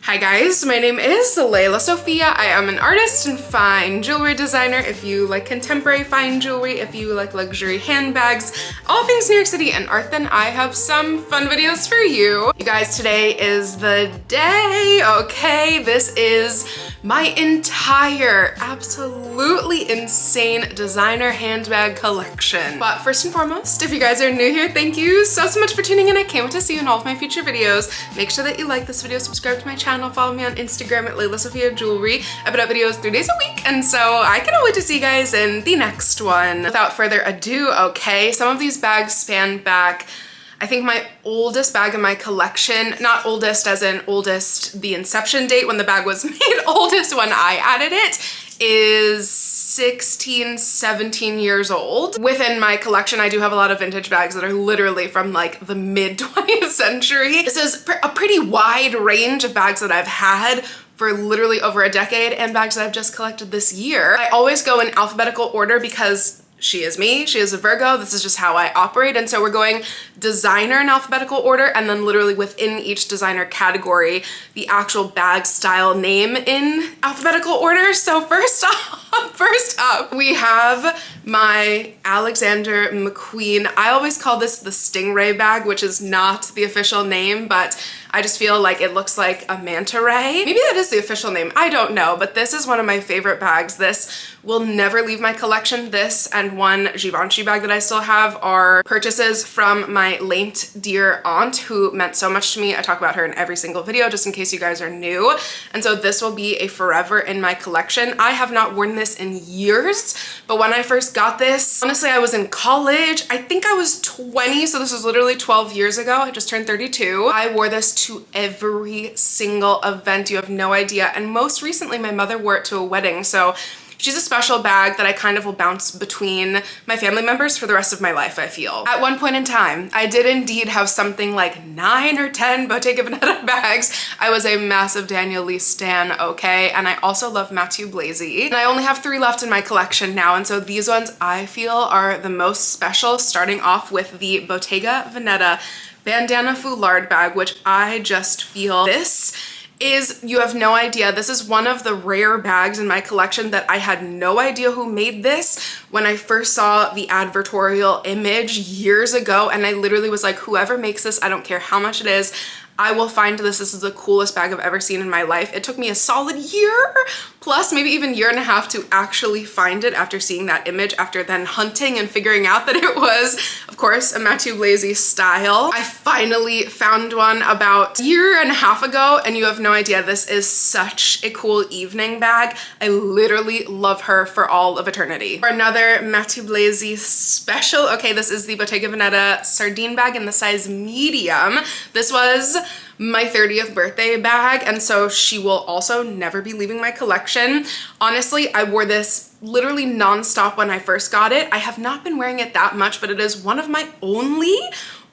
Hi guys, my name is Lelasophia. I am an artist and fine jewelry designer. If you like contemporary fine jewelry, if you like luxury handbags, all things New York City and art, then I have some fun videos for you. You guys, today is the day, okay? This is my entire absolutely insane designer handbag collection. But first and foremost, if you guys are new here, thank you so much for tuning in. I can't wait to see you in all of my future videos. Make sure that you like this video, subscribe to my channel, follow me on Instagram at Lelasophia Jewelry. I put out videos 3 days a week, and so I cannot wait to see you guys in the next one. Without further ado, okay, some of these bags span back. I think my oldest bag in my collection, not oldest as in oldest the inception date when the bag was made, oldest when I added it, is 16, 17 years old. Within my collection, I do have a lot of vintage bags that are literally from like the mid 20th century. This is a pretty wide range of bags that I've had for literally over a decade and bags that I've just collected this year. I always go in alphabetical order because she is me, she is a Virgo, this is just how I operate. And so we're going designer in alphabetical order, and then literally within each designer category, the actual bag style name in alphabetical order. So first up, we have my Alexander McQueen. I always call this the Stingray bag, which is not the official name, but I just feel like it looks like a manta ray. Maybe that is the official name, I don't know, but this is one of my favorite bags. This will never leave my collection. This and one Givenchy bag that I still have are purchases from my late dear aunt who meant so much to me. I talk about her in every single video just in case you guys are new. And so this will be a forever in my collection. I have not worn this in years, but when I first got this, honestly, I was in college. I think I was 20, so this was literally 12 years ago. I just turned 32. I wore this to every single event. You have no idea. And most recently, my mother wore it to a wedding. So she's a special bag that I kind of will bounce between my family members for the rest of my life, I feel. At one point in time, I did indeed have something like 9 or 10 Bottega Veneta bags. I was a massive Daniel Lee stan, okay? And I also love Mathieu Blazy. And I only have 3 left in my collection now, and so these ones I feel are the most special, starting off with the Bottega Veneta bandana foulard bag, which I just feel this is, you have no idea, this is one of the rare bags in my collection that I had no idea who made this when I first saw the advertorial image years ago, and I literally was like, whoever makes this, I don't care how much it is, I will find this. This is the coolest bag I've ever seen in my life. It took me a solid year plus maybe even year and a half to actually find it after seeing that image, after then hunting and figuring out that it was, of course, a Mathieu Blazy style. I finally found one about a year and a half ago, and you have no idea, this is such a cool evening bag. I literally love her for all of eternity. For another Mathieu Blazy special, okay, this is the Bottega Veneta sardine bag in the size medium. This was my 30th birthday bag, and so she will also never be leaving my collection. Honestly, I wore this literally nonstop when I first got it. I have not been wearing it that much, but it is one of my only,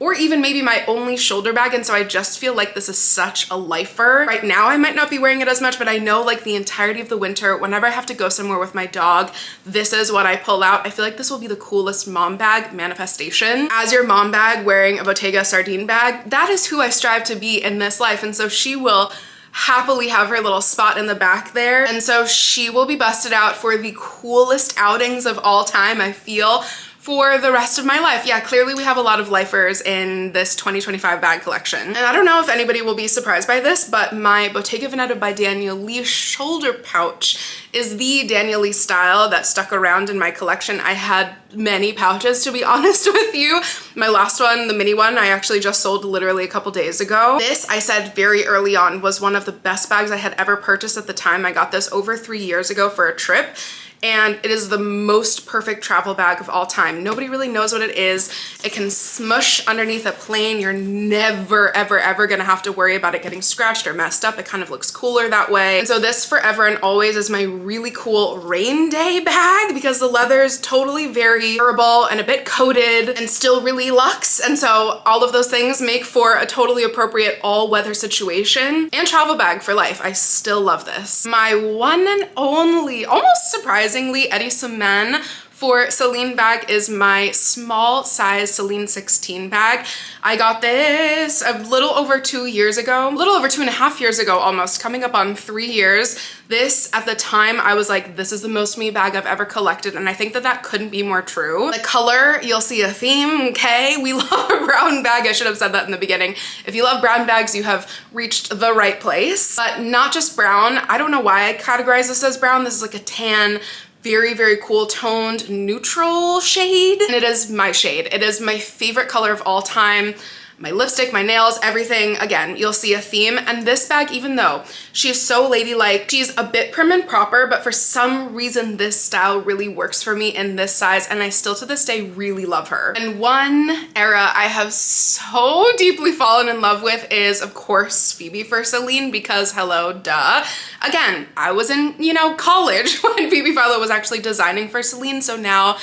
or even maybe my only shoulder bag, and so I just feel like this is such a lifer. Right now I might not be wearing it as much, but I know like the entirety of the winter, whenever I have to go somewhere with my dog, this is what I pull out. I feel like this will be the coolest mom bag manifestation. As your mom bag wearing a Bottega sardine bag, that is who I strive to be in this life, and so she will happily have her little spot in the back there, and so she will be busted out for the coolest outings of all time, I feel, for the rest of my life. Yeah, clearly we have a lot of lifers in this 2025 bag collection. And I don't know if anybody will be surprised by this, but my Bottega Veneta by Daniel Lee shoulder pouch is the Daniel Lee style that stuck around in my collection. I had many pouches, to be honest with you. My last one, the mini one, I actually just sold literally a couple days ago. This, I said very early on, was one of the best bags I had ever purchased at the time. I got this over 3 years ago for a trip, and it is the most perfect travel bag of all time. Nobody really knows what it is. It can smush underneath a plane. You're never, ever, ever gonna have to worry about it getting scratched or messed up. It kind of looks cooler that way. And so this forever and always is my really cool rain day bag, because the leather is totally very durable and a bit coated and still really luxe. And so all of those things make for a totally appropriate all-weather situation and travel bag for life. I still love this. My one and only, almost surprisingly, Eddie Semen for Céline bag is my small size Céline 16 bag. I got this a little over 2 years ago, a little over 2.5 years ago almost, coming up on 3 years. This, at the time, I was like, this is the most me bag I've ever collected, and I think that that couldn't be more true. The color, you'll see a theme, okay? We love a brown bag. I should have said that in the beginning. If you love brown bags, you have reached the right place. But not just brown. I don't know why I categorize this as brown. This is like a tan, very, very cool toned neutral shade. And it is my shade. It is my favorite color of all time. My lipstick, my nails, everything. Again, you'll see a theme. And this bag, even though she is so ladylike, she's a bit prim and proper, but for some reason this style really works for me in this size, and I still to this day really love her. And one era I have so deeply fallen in love with is, of course, Phoebe for Céline, because hello, duh. Again, I was in, you know, college when Phoebe Philo was actually designing for Céline, so now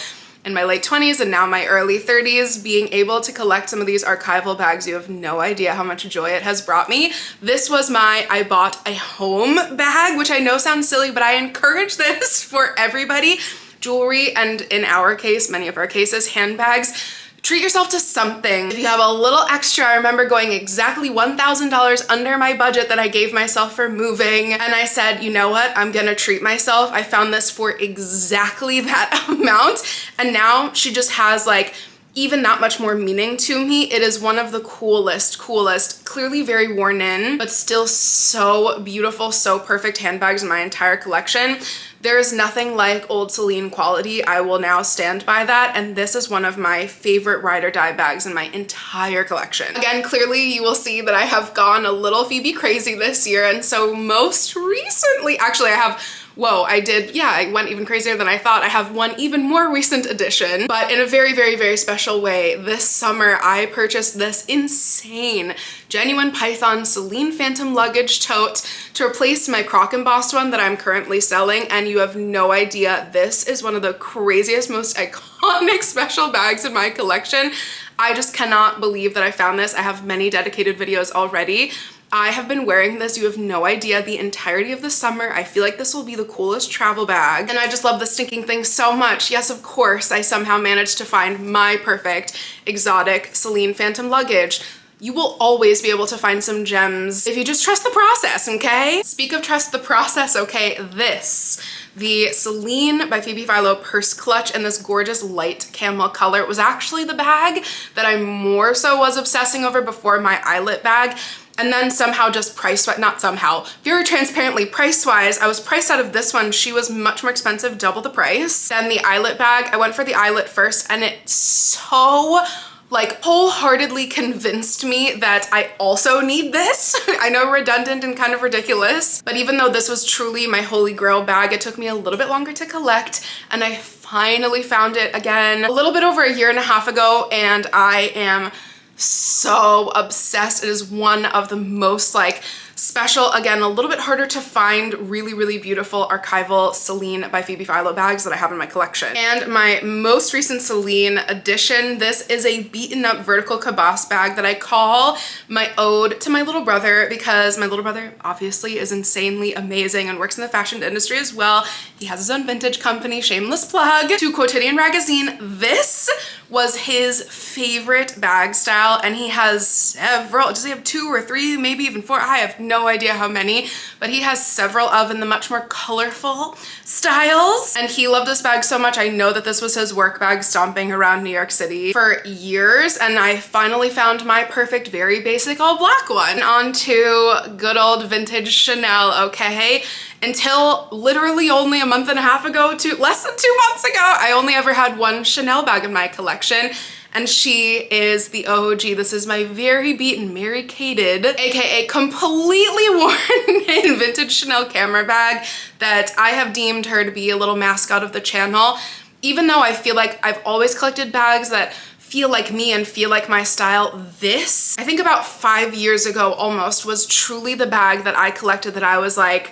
in my late 20s and now my early 30s, being able to collect some of these archival bags, you have no idea how much joy it has brought me. This was my I bought a home bag, which I know sounds silly, but I encourage this for everybody. Jewelry, and in our case, many of our cases, handbags. Treat yourself to something. If you have a little extra, I remember going exactly $1,000 under my budget that I gave myself for moving. And I said, you know what? I'm gonna treat myself. I found this for exactly that amount. And now she just has like even that much more meaning to me. It is one of the coolest, clearly very worn in, but still so beautiful, so perfect handbags in my entire collection. There is nothing like old Céline quality. I will now stand by that, and this is one of my favorite ride or die bags in my entire collection. Again, clearly you will see that I have gone a little Phoebe crazy this year, and so most recently, actually I have, whoa, I went even crazier than I thought. I have one even more recent addition, but in a very, very, very special way. This summer, I purchased this insane genuine Python Céline Phantom luggage tote to replace my croc embossed one that I'm currently selling, and you have no idea, this is one of the craziest, most iconic special bags in my collection. I just cannot believe that I found this. I have many dedicated videos already. I have been wearing this, you have no idea, the entirety of the summer. I feel like this will be the coolest travel bag, and I just love the stinking thing so much. Yes, of course, I somehow managed to find my perfect exotic Céline Phantom luggage. You will always be able to find some gems if you just trust the process, okay? Speak of trust the process, okay, the Céline by Phoebe Philo purse clutch in this gorgeous light camel color. It was actually the bag that I more so was obsessing over before my eyelet bag. And then somehow just price-wise, not somehow, very transparently price-wise, I was priced out of this one. She was much more expensive, double the price. Then the eyelet bag, I went for the eyelet first, and it so like wholeheartedly convinced me that I also need this. I know, redundant and kind of ridiculous, but even though this was truly my holy grail bag, it took me a little bit longer to collect, and I finally found it again a little bit over 1.5 years ago, and I am so obsessed. It is one of the most like special, again, a little bit harder to find, really, really beautiful archival Céline by Phoebe Philo bags that I have in my collection. And my most recent Céline addition, this is a beaten up vertical cabosse bag that I call my ode to my little brother, because my little brother obviously is insanely amazing and works in the fashion industry as well. He has his own vintage company, shameless plug, to Quotidian Magazine. This was his favorite bag style, and he has several. Does he have 2 or 3, maybe even 4? I have no idea how many, but he has several of in the much more colorful styles. And he loved this bag so much. I know that this was his work bag stomping around New York City for years, and I finally found my perfect, very basic all black one onto good old vintage Chanel, okay? Until literally only a month and a half ago to less than 2 months ago, I only ever had one Chanel bag in my collection, and she is the OG. This is my very beaten, Mary Kated, aka completely worn in vintage Chanel camera bag that I have deemed her to be a little mascot of the channel. Even though I feel like I've always collected bags that feel like me and feel like my style, this, I think about 5 years ago almost, was truly the bag that I collected that I was like,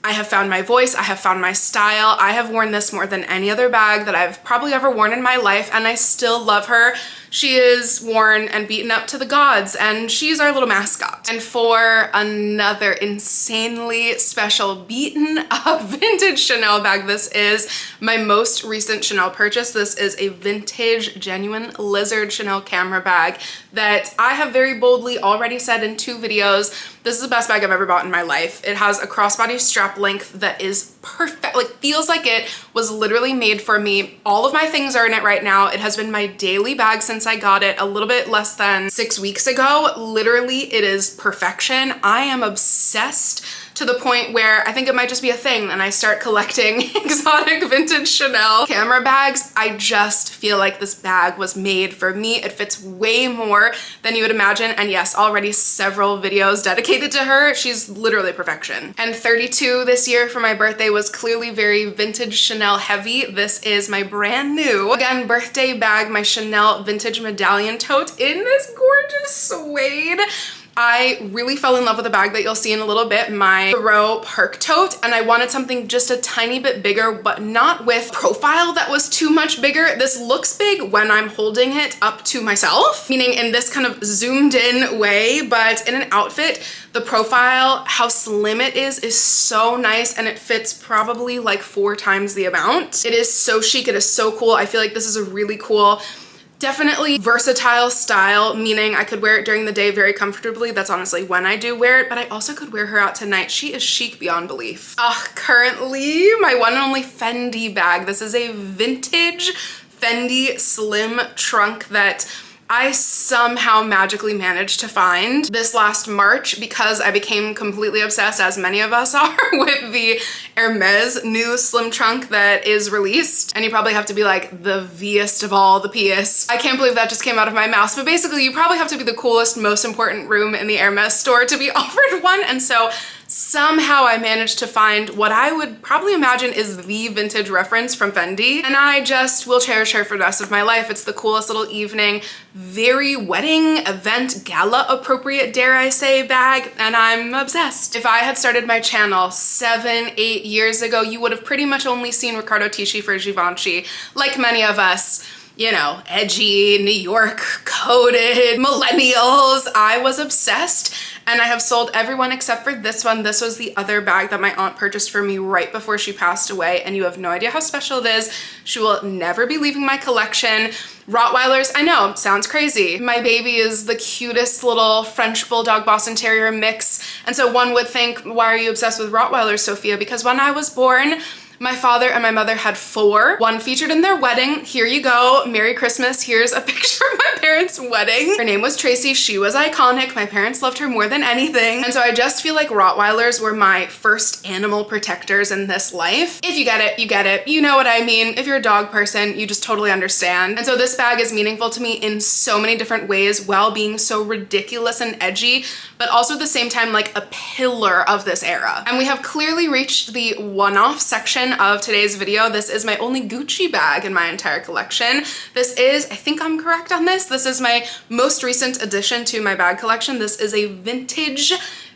I have found my voice, I have found my style. I have worn this more than any other bag that I've probably ever worn in my life, and I still love her. She is worn and beaten up to the gods, and she's our little mascot. And for another insanely special beaten up vintage Chanel bag, this is my most recent Chanel purchase. This is a vintage, genuine lizard Chanel camera bag that I have very boldly already said in 2 videos, this is the best bag I've ever bought in my life. It has a crossbody strap length that is perfect, like feels like it was literally made for me. All of my things are in it right now. It has been my daily bag since I got it a little bit less than 6 weeks ago. Literally, it is perfection. I am obsessed to the point where I think it might just be a thing and I start collecting exotic vintage Chanel camera bags. I just feel like this bag was made for me. It fits way more than you would imagine. And yes, already several videos dedicated to her. She's literally perfection. And 32 this year for my birthday was clearly very vintage Chanel heavy. This is my brand new, again, birthday bag, my Chanel vintage medallion tote in this gorgeous suede. I really fell in love with the bag that you'll see in a little bit, my Thoreau Park tote, and I wanted something just a tiny bit bigger, but not with profile that was too much bigger. This looks big when I'm holding it up to myself, meaning in this kind of zoomed in way, but in an outfit, the profile, how slim it is so nice, and it fits probably like 4 times the amount. It is so chic, it is so cool. I feel like this is a really cool, definitely versatile style, meaning I could wear it during the day very comfortably. That's honestly when I do wear it, but I also could wear her out tonight. She is chic beyond belief. Currently, my one and only Fendi bag. This is a vintage Fendi slim trunk that I somehow magically managed to find this last March because I became completely obsessed, as many of us are, with the Hermes new slim trunk that is released. And you probably have to be like the V-est of all the P-est. I can't believe that just came out of my mouth, but basically you probably have to be the coolest, most important room in the Hermes store to be offered one. And so somehow I managed to find what I would probably imagine is the vintage reference from Fendi, and I just will cherish her for the rest of my life. It's the coolest little evening, very wedding event, gala appropriate, dare I say, bag, and I'm obsessed. If I had started my channel 7, 8 years ago, you would have pretty much only seen Riccardo Tisci for Givenchy, like many of us. You know, edgy, New York coded millennials. I was obsessed, and I have sold everyone except for this one. This was the other bag that my aunt purchased for me right before she passed away, and you have no idea how special it is. She will never be leaving my collection. Rottweilers, I know, sounds crazy. My baby is the cutest little French Bulldog Boston Terrier mix, and so one would think, why are you obsessed with Rottweilers, Sophia? Because when I was born, my father and my mother had 4. One featured in their wedding. Here you go. Merry Christmas. Here's a picture of my parents' wedding. Her name was Tracy. She was iconic. My parents loved her more than anything. And so I just feel like Rottweilers were my first animal protectors in this life. If you get it, you get it. You know what I mean. If you're a dog person, you just totally understand. And so this bag is meaningful to me in so many different ways, while being so ridiculous and edgy, but also at the same time like a pillar of this era. And we have clearly reached the one-off section of today's video. This is my only Gucci bag in my entire collection. This is, I think I'm correct on this, this is my most recent addition to my bag collection. This is a vintage,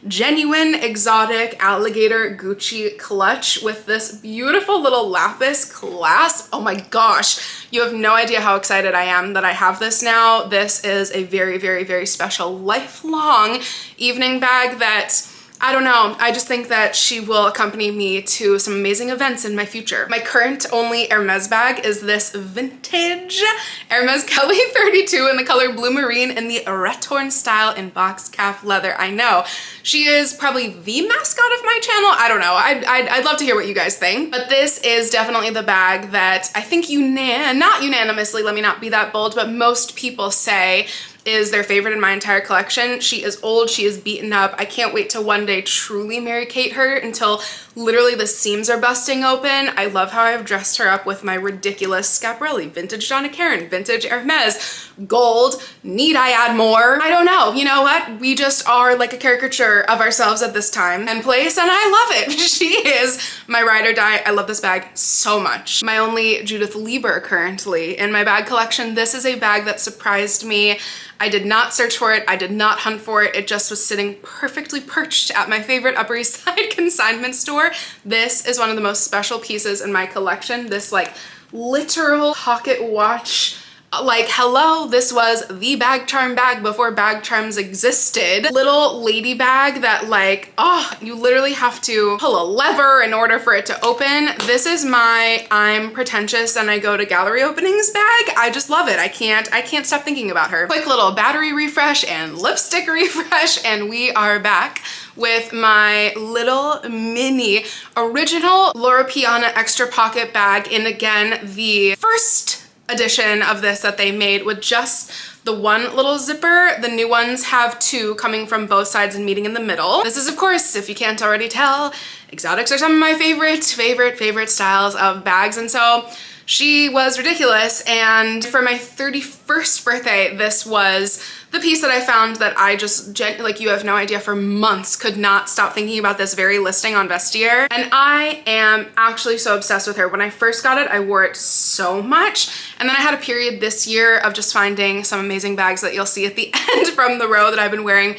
genuine, exotic alligator Gucci clutch with this beautiful little lapis clasp. Oh my gosh, you have no idea how excited I am that I have this now. This is a very, very, very special lifelong evening bag that, I don't know, I just think that she will accompany me to some amazing events in my future. My current only Hermes bag is this vintage Hermes Kelly 32 in the color Blue Marine in the Retorn style in box calf leather. I know, she is probably the mascot of my channel. I don't know, I'd love to hear what you guys think, but this is definitely the bag that I think not unanimously, let me not be that bold, but most people say is their favorite in my entire collection. She is old, she is beaten up. I can't wait to one day truly Mary Kate her until literally the seams are busting open. I love how I've dressed her up with my ridiculous Schiaparelli, vintage Donna Karan, vintage Hermes, gold. Need I add more? I don't know. You know what? We just are like a caricature of ourselves at this time and place, and I love it. She is my ride or die. I love this bag so much. My only Judith Lieber currently in my bag collection. This is a bag that surprised me. I did not search for it. I did not hunt for it. It just was sitting perfectly perched at my favorite Upper East Side consignment store. This is one of the most special pieces in my collection. This like literal pocket watch. Like, hello, this was the bag charm bag before bag charms existed. Little lady bag that like, oh, you literally have to pull a lever in order for it to open. This is my I'm pretentious and I go to gallery openings bag. I just love it. I can't stop thinking about her. Quick little battery refresh and lipstick refresh, and we are back with my little mini original Loro Piana extra pocket bag in, again, the first edition of this that they made with just the one little zipper. The new ones have two coming from both sides and meeting in the middle. This is, of course, if you can't already tell, exotics are some of my favorite styles of bags, and so she was ridiculous. And for my 31st birthday, this was the piece that I found that I just, like, you have no idea, for months could not stop thinking about this very listing on Vestiaire. And I am actually so obsessed with her. When I first got it, I wore it so much. And then I had a period this year of just finding some amazing bags that you'll see at the end from the row that I've been wearing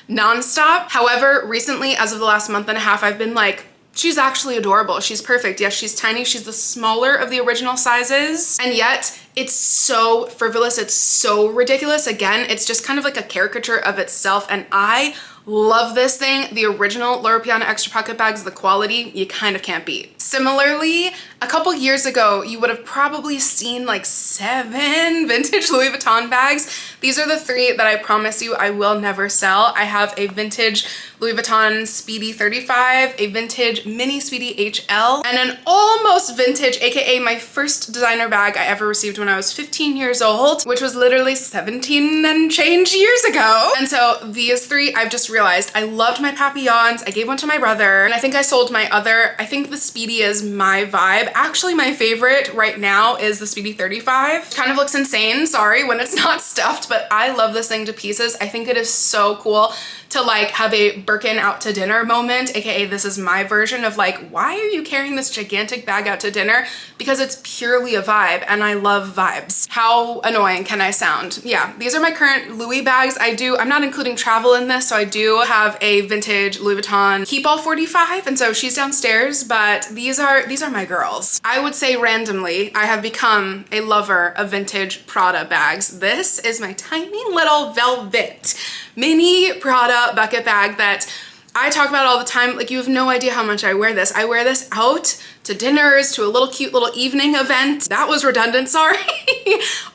nonstop. However, recently, as of the last month and a half, I've been like, she's actually adorable. She's perfect. Yes, she's tiny. She's the smaller of the original sizes. And yet it's so frivolous. It's so ridiculous. Again, it's just kind of like a caricature of itself. And I love this thing. The original Loro Piana extra pocket bags, the quality, you kind of can't beat. Similarly, a couple years ago, you would have probably seen like 7 vintage Louis Vuitton bags. These are the 3 that I promise you I will never sell. I have a vintage Louis Vuitton Speedy 35, a vintage mini Speedy HL, and an almost vintage, AKA my first designer bag I ever received when I was 15 years old, which was literally 17 and change years ago. And so these 3, I've just realized I loved my papillons. I gave one to my brother, and I think I sold my other. I think the Speedy is my vibe. Actually, my favorite right now is the Speedy 35. Kind of looks insane, sorry, when it's not stuffed, but I love this thing to pieces. I think it is so cool to like have a Birkin out to dinner moment, aka this is my version of like, why are you carrying this gigantic bag out to dinner? Because it's purely a vibe, and I love vibes. How annoying can I sound? Yeah, these are my current Louis bags. I'm not including travel in this, so I do have a vintage Louis Vuitton Keepall 45, and so she's downstairs, but these are my girls. I would say randomly, I have become a lover of vintage Prada bags. This is my tiny little velvet mini Prada bucket bag that I talk about all the time. Like, you have no idea how much I wear this. I wear this out to dinners, to a little cute little evening event. That was redundant, sorry.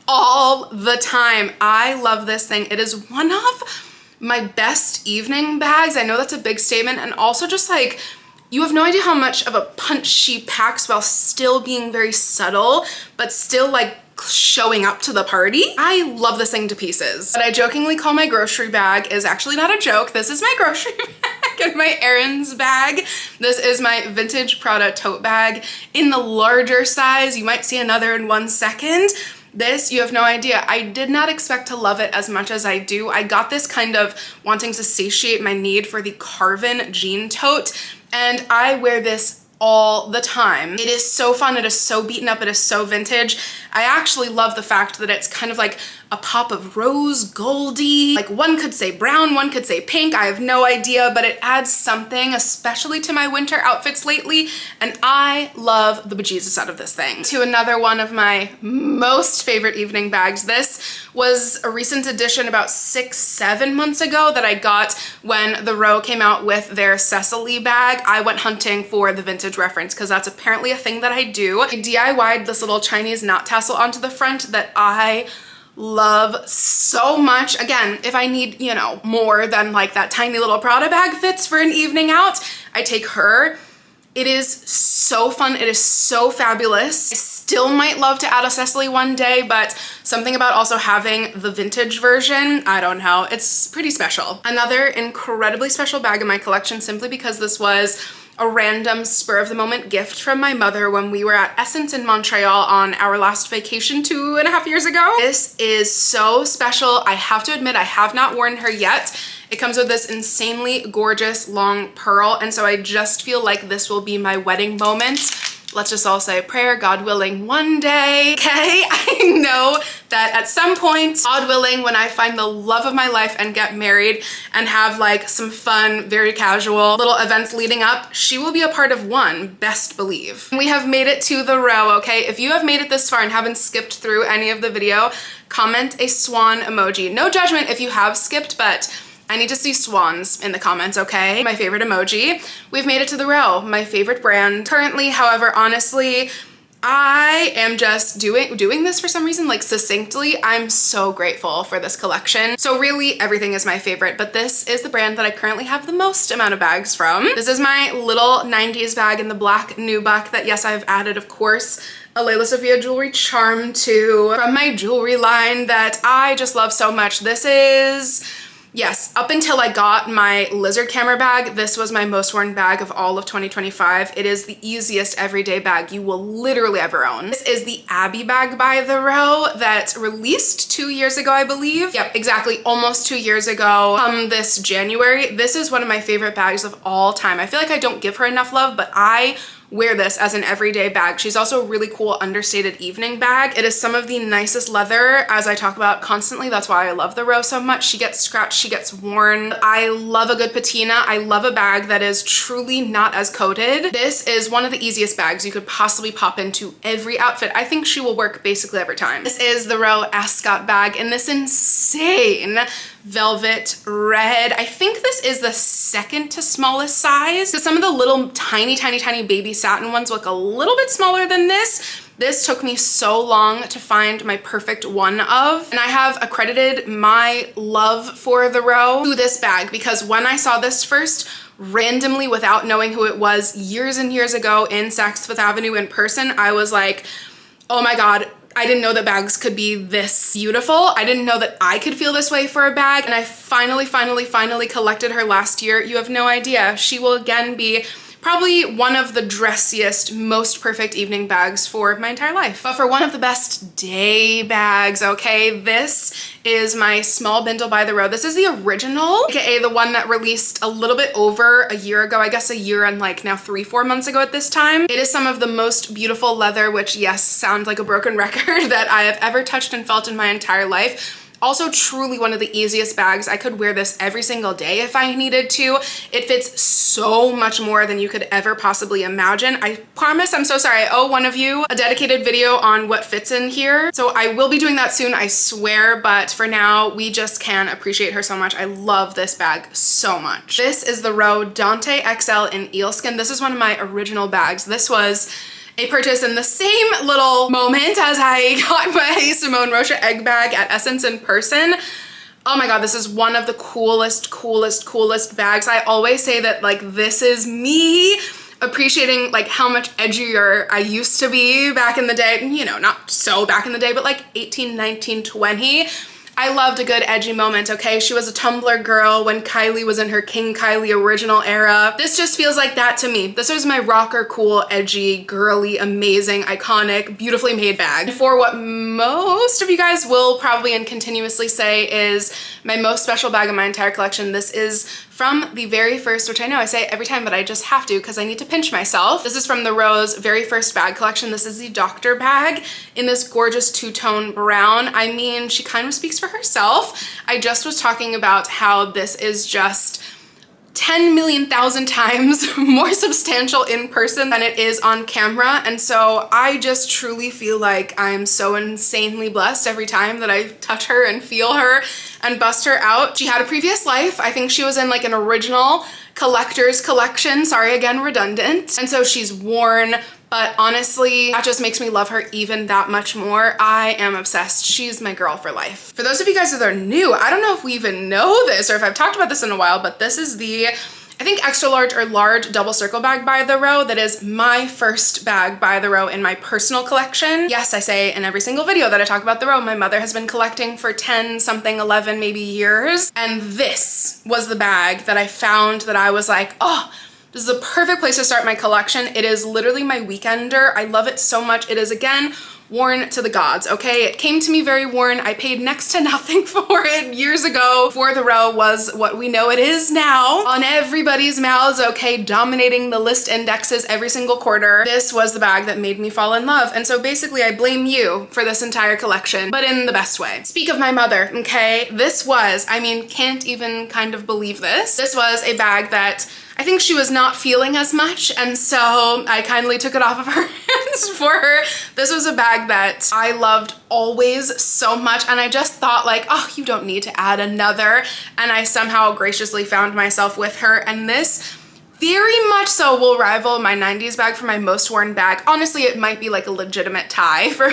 All the time. I love this thing. It is one of my best evening bags. I know that's a big statement, and also just like, you have no idea how much of a punch she packs while still being very subtle, but still like showing up to the party. I love this thing to pieces. What I jokingly call my grocery bag is actually not a joke. This is my grocery bag and my errands bag. This is my vintage Prada tote bag in the larger size. You might see another in 1 second. This, you have no idea. I did not expect to love it as much as I do. I got this kind of wanting to satiate my need for the Carven jean tote, and I wear this all the time. It is so fun. It is so beaten up. It is so vintage. I actually love the fact that it's kind of like a pop of rose goldy. Like, one could say brown, one could say pink. I have no idea, but it adds something, especially to my winter outfits lately. And I love the bejesus out of this thing. To another one of my most favorite evening bags. This was a recent addition about 6-7 months ago that I got when the row came out with their Cecily bag. I went hunting for the vintage reference because that's apparently a thing that I do. I DIY'd this little Chinese knot tassel onto the front that I love so much. Again, if I need, you know, more than like that tiny little Prada bag fits for an evening out, I take her. It is so fun. It is so fabulous. I still might love to add a Cecily one day, but something about also having the vintage version, I don't know, it's pretty special. Another incredibly special bag in my collection, simply because this was a random spur of the moment gift from my mother when we were at Essence in Montreal on our last vacation 2.5 years ago. This is so special. I have to admit, I have not worn her yet. It comes with this insanely gorgeous long pearl, and so I just feel like this will be my wedding moment. let's just all say a prayer, God willing, one day, okay? I know that at some point, God willing, when I find the love of my life and get married and have like some fun, very casual little events leading up, she will be a part of one, best believe. We have made it to the row, okay? If you have made it this far and haven't skipped through any of the video, comment a swan emoji. No judgment if you have skipped, but I need to see swans in the comments, okay? My favorite emoji. We've made it to the row, my favorite brand. Currently, however, honestly, I am just doing this for some reason, like succinctly. I'm so grateful for this collection. So really everything is my favorite, but this is the brand that I currently have the most amount of bags from. This is my little 90s bag in the black nubuck that, yes, I've added, of course, a lelasophia jewelry charm to from my jewelry line that I just love so much. This is, yes, up until I got my lizard camera bag, this was my most worn bag of all of 2025. It is the easiest everyday bag you will literally ever own. This is the Abby bag by The Row that released 2 years ago, I believe. Yep, exactly, almost 2 years ago. This January. This is one of my favorite bags of all time. I feel like I don't give her enough love, but I wear this as an everyday bag. She's also a really cool understated evening bag. It is some of the nicest leather, as I talk about constantly. That's why I love The Row so much. She gets scratched, she gets worn. I love a good patina. I love a bag that is truly not as coated. This is one of the easiest bags you could possibly pop into every outfit. I think she will work basically every time. This is The Row Ascot bag in this insane velvet red. I think this is the second to smallest size. So some of the little tiny baby satin ones look a little bit smaller than this. This took me so long to find my perfect one of, and I have accredited my love for The Row to this bag because when I saw this first, randomly without knowing who it was years and years ago in Saks Fifth Avenue in person, I was like, oh my God, I didn't know that bags could be this beautiful. I didn't know that I could feel this way for a bag. And I finally collected her last year. You have no idea. She will again be probably one of the dressiest, most perfect evening bags for my entire life. But for one of the best day bags, okay, this is my small bindle by The Row. This is the original, aka the one that released a little bit over a year ago, I guess a year and like now 3-4 months ago at this time. It is some of the most beautiful leather, which yes, sounds like a broken record, that I have ever touched and felt in my entire life. Also truly one of the easiest bags. I could wear this every single day if I needed to. It fits so much more than you could ever possibly imagine. I promise, I'm so sorry, I owe one of you a dedicated video on what fits in here. So I will be doing that soon, I swear, but for now, we just can appreciate her so much. I love this bag so much. This is the Row Dante XL in Eelskin. This is one of my original bags. This was a purchase in the same little moment as I got my Simone Rocha egg bag at Essence in person. Oh my God, this is one of the coolest bags. I always say that like this is me appreciating like how much edgier I used to be back in the day. You know, not so back in the day, but like 18, 19, 20. I loved a good edgy moment, okay? She was a Tumblr girl when Kylie was in her King Kylie original era. This just feels like that to me. This was my rocker, cool, edgy, girly, amazing, iconic, beautifully made bag. For what most of you guys will probably and continuously say is my most special bag in my entire collection, this is from the very first, which I know I say every time, but I just have to because I need to pinch myself. This is from The Row's very first bag collection. This is the Doctor bag in this gorgeous two-tone brown. I mean, she kind of speaks for herself. I just was talking about how this is just 10 million thousand times more substantial in person than it is on camera. And so I just truly feel like I'm so insanely blessed every time that I touch her and feel her and bust her out. She had a previous life. I think she was in like an original collector's collection. Sorry, again, redundant. And so she's worn, but honestly, that just makes me love her even that much more. I am obsessed. She's my girl for life. For those of you guys that are new, I don't know if we even know this or if I've talked about this in a while, but this is the, I think, extra large or large double circle bag by The Row. That is my first bag by The Row in my personal collection. Yes, I say in every single video that I talk about The Row, my mother has been collecting for 10 something, 11 maybe years. And this was the bag that I found that I was like, oh, this is the perfect place to start my collection. It is literally my weekender. I love it so much. It is, again, worn to the gods, okay? It came to me very worn. I paid next to nothing for it years ago. For the Row was what we know it is now. On everybody's mouths, okay, dominating the list indexes every single quarter. This was the bag that made me fall in love. And so basically I blame you for this entire collection, but in the best way. Speak of my mother, okay? This was, I mean, can't even kind of believe this. This was a bag that I think she was not feeling as much, and so I kindly took it off of her hands for her. This was a bag that I loved always so much, and I just thought like, oh, you don't need to add another, and I somehow graciously found myself with her, and this very much so will rival my 90s bag for my most worn bag. Honestly, it might be like a legitimate tie for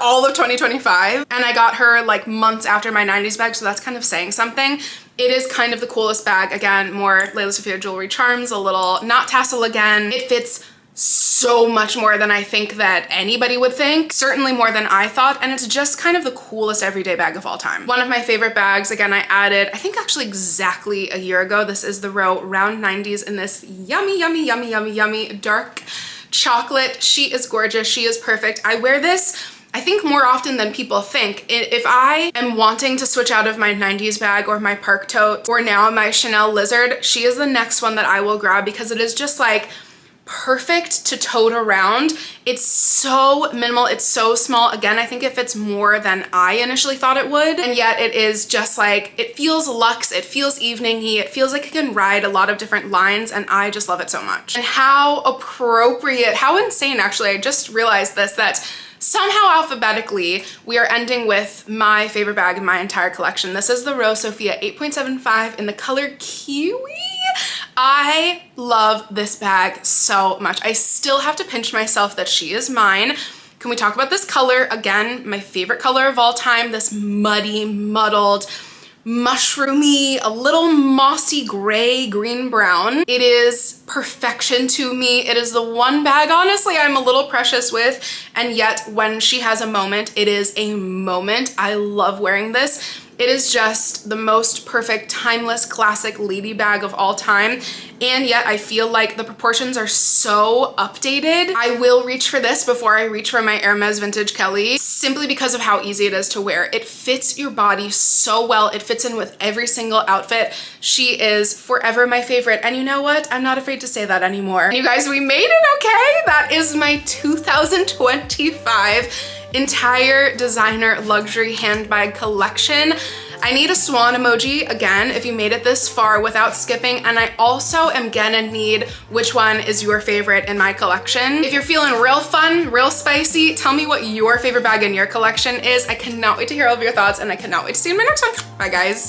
all of 2025. And I got her like months after my 90s bag, so that's kind of saying something. It is kind of the coolest bag. Again, more lelasophia jewelry charms, a little knot tassel again. It fits so much more than I think that anybody would think, certainly more than I thought, and it's just kind of the coolest everyday bag of all time. One of my favorite bags, again, I added, I think actually exactly a year ago. This is the Row Round 90s in this yummy, yummy, yummy, yummy, yummy dark chocolate. She is gorgeous. She is perfect. I wear this I think more often than people think. If I am wanting to switch out of my 90s bag or my Park Tote or now my Chanel Lizard, she is the next one that I will grab because it is just like perfect to tote around. It's so minimal, it's so small. Again, I think it fits more than I initially thought it would, and yet it is just like, it feels luxe, it feels evening-y, it feels like it can ride a lot of different lines, and I just love it so much. And how appropriate, how insane actually, I just realized this, that somehow alphabetically, we are ending with my favorite bag in my entire collection. This is the Rose Sophia 8.75 in the color Kiwi. I love this bag so much. I still have to pinch myself that she is mine. Can we talk about this color? Again, my favorite color of all time, this muddy, muddled, mushroomy, a little mossy gray, green brown. It is perfection to me. It is the one bag, honestly, I'm a little precious with, and yet when she has a moment, it is a moment. I love wearing this. It is just the most perfect, timeless, classic lady bag of all time. And yet I feel like the proportions are so updated. I will reach for this before I reach for my Hermes Vintage Kelly, simply because of how easy it is to wear. It fits your body so well. It fits in with every single outfit. She is forever my favorite. And you know what? I'm not afraid to say that anymore. You guys, we made it, okay? That is my 2025 entire designer luxury handbag collection. I need a swan emoji again if you made it this far without skipping, and I also am gonna need which one is your favorite in my collection. If you're feeling real fun, real spicy, tell me what your favorite bag in your collection is. I cannot wait to hear all of your thoughts, and I cannot wait to see you in my next one. Bye guys.